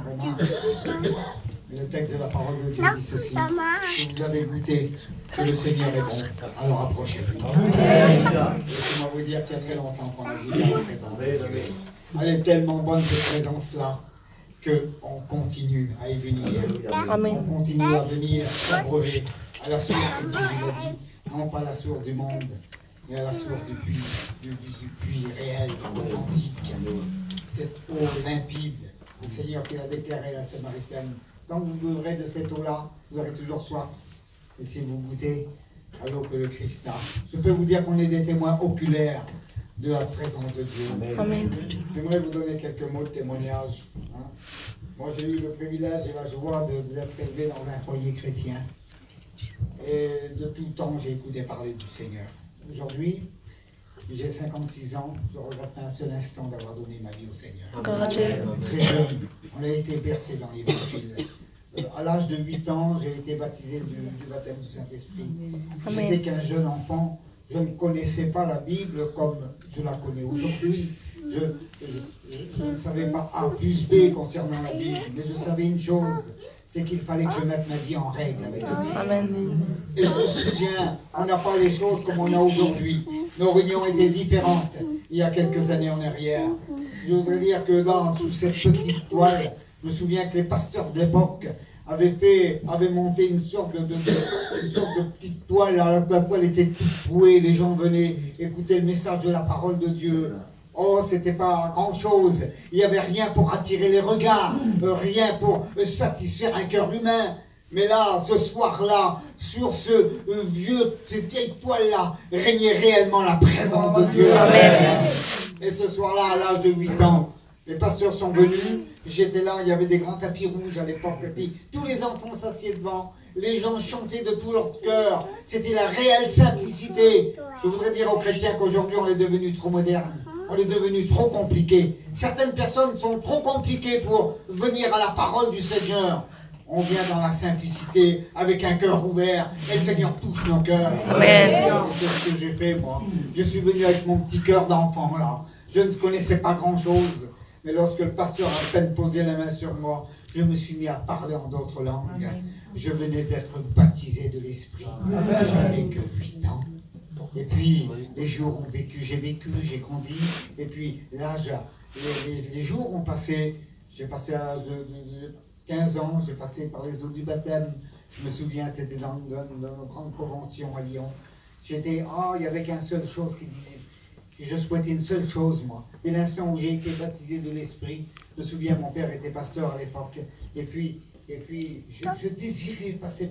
Vraiment. Le texte de la parole de Dieu dit ceci. Si vous avez goûté que le Seigneur est bon, alors approchez-vous. Laissez-moi vous dire qu'il y a très longtemps qu'on a goûté la présence de Dieu. Elle est tellement bonne cette présence-là qu'on continue à y venir. Amen. On continue à venir s'abreuver à la source, comme Jésus l'a dit. Non pas à la source du monde, mais à la source du puits réel, authentique. Cette eau limpide, le Seigneur qui l'a déclaré à la Samaritaine. Tant que vous bevrez de cette eau-là, vous aurez toujours soif. Et si vous goûtez à l'eau que le Christ a, je peux vous dire qu'on est des témoins oculaires de la présence de Dieu. Amen. J'aimerais vous donner quelques mots de témoignage. Hein. Moi, j'ai eu le privilège et la joie d'être élevé dans un foyer chrétien. Et de tout temps, j'ai écouté parler du Seigneur. Aujourd'hui, j'ai 56 ans, je ne regrette pas un seul instant d'avoir donné ma vie au Seigneur. Très jeune, on a été bercé dans l'évangile. À l'âge de 8 ans, j'ai été baptisé du baptême du Saint-Esprit. J'étais qu'un jeune enfant, je ne connaissais pas la Bible comme je la connais aujourd'hui. Je ne savais pas A plus B concernant la Bible, mais je savais une chose, c'est qu'il fallait que je mette ma vie en règle avec le Seigneur. Et je me souviens, on n'a pas les choses comme on a aujourd'hui. Nos réunions étaient différentes il y a quelques années en arrière. Je voudrais dire que là, sous cette petite toile, je me souviens que les pasteurs de l'époque avaient monté une sorte de petite toile, alors que la toile était toute trouée, les gens venaient écouter le message de la parole de Dieu. Oh, c'était pas grand-chose, il n'y avait rien pour attirer les regards, rien pour satisfaire un cœur humain. Mais là, ce soir-là, sur cette vieille toile-là, régnait réellement la présence de Dieu. Amen. Et ce soir-là, à l'âge de 8 ans, les pasteurs sont venus, j'étais là, il y avait des grands tapis rouges à l'époque, et puis tous les enfants s'assiedent devant, les gens chantaient de tout leur cœur, c'était la réelle simplicité. Je voudrais dire aux chrétiens qu'aujourd'hui on est devenu trop moderne, on est devenu trop compliqué. Certaines personnes sont trop compliquées pour venir à la parole du Seigneur. On vient dans la simplicité, avec un cœur ouvert, et le Seigneur touche nos cœurs. Amen. C'est ce que j'ai fait, moi. Je suis venu avec mon petit cœur d'enfant, là. Je ne connaissais pas grand-chose. Mais lorsque le pasteur a à peine posé la main sur moi, je me suis mis à parler en d'autres langues. Je venais d'être baptisé de l'Esprit. J'avais que 8 ans. Et puis, les jours ont vécu, j'ai grandi. Et puis, l'âge, les jours ont passé. J'ai passé à l'âge de 15 ans, j'ai passé par les eaux du baptême. Je me souviens, c'était dans une grande convention à Lyon. Il n'y avait qu'une seule chose qui disait. Je souhaitais une seule chose, moi. Dès l'instant où j'ai été baptisé de l'Esprit, je me souviens, mon père était pasteur à l'époque. Et puis je désirais passer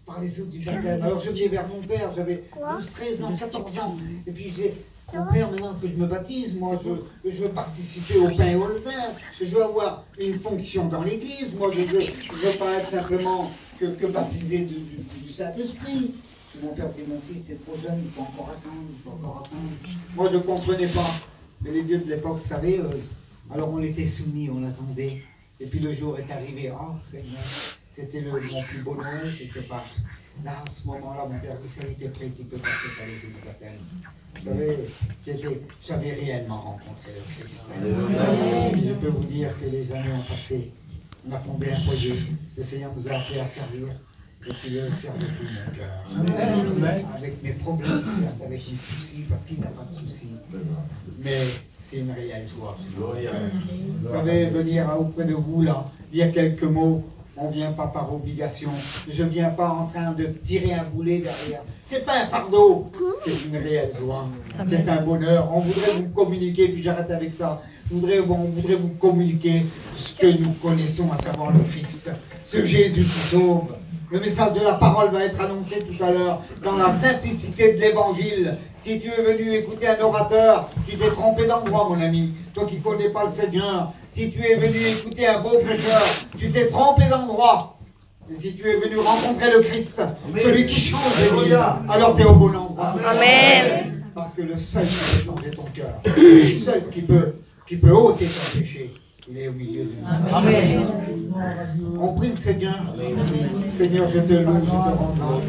par les eaux du baptême. Alors je venais vers mon père, j'avais 12, 13 ans, 14 ans. Et puis je disais, mon père, maintenant il faut que je me baptise. Moi, je veux participer au pain et au vin. Je veux avoir une fonction dans l'église. Moi, je ne veux pas être simplement que baptisé du Saint-Esprit. Mon père dit, mon fils, t'es trop jeune, il faut encore attendre, Moi, je ne comprenais pas. Mais les vieux de l'époque savaient. Alors, on était soumis, on attendait. Et puis, le jour est arrivé. Oh, Seigneur, c'était mon plus beau Noël, quelque part. Là, à ce moment-là, mon père dit, ça y est, t'es prêt, tu peux passer par les eaux du baptême. Vous savez, j'avais réellement rencontré le Christ. Et je peux vous dire que les années ont passé. On a fondé un foyer. Le Seigneur nous a appelés à servir. Et puis je sers de tout mon cœur. Avec mes problèmes, certes, avec mes soucis, parce qu'il n'a pas de soucis. Mais c'est une réelle joie. Vous savez, venir auprès de vous, là, dire quelques mots, on ne vient pas par obligation. Je ne viens pas en train de tirer un boulet derrière. Ce n'est pas un fardeau, c'est une réelle joie. C'est un bonheur. On voudrait vous communiquer, puis j'arrête avec ça. On voudrait vous communiquer ce que nous connaissons, à savoir le Christ. Ce Jésus qui sauve. Le message de la parole va être annoncé tout à l'heure dans la simplicité de l'évangile. Si tu es venu écouter un orateur, tu t'es trompé d'endroit, mon ami. Toi qui ne connais pas le Seigneur. Si tu es venu écouter un beau prêcheur, tu t'es trompé d'endroit. Et si tu es venu rencontrer le Christ, celui qui change de vie, alors tu es au bon endroit. Amen. Parce que le seul qui peut changer ton cœur, le seul qui peut ôter ton péché, il est au milieu de nous. Amen. On prie le Seigneur. Seigneur, je te loue, je te rends grâce.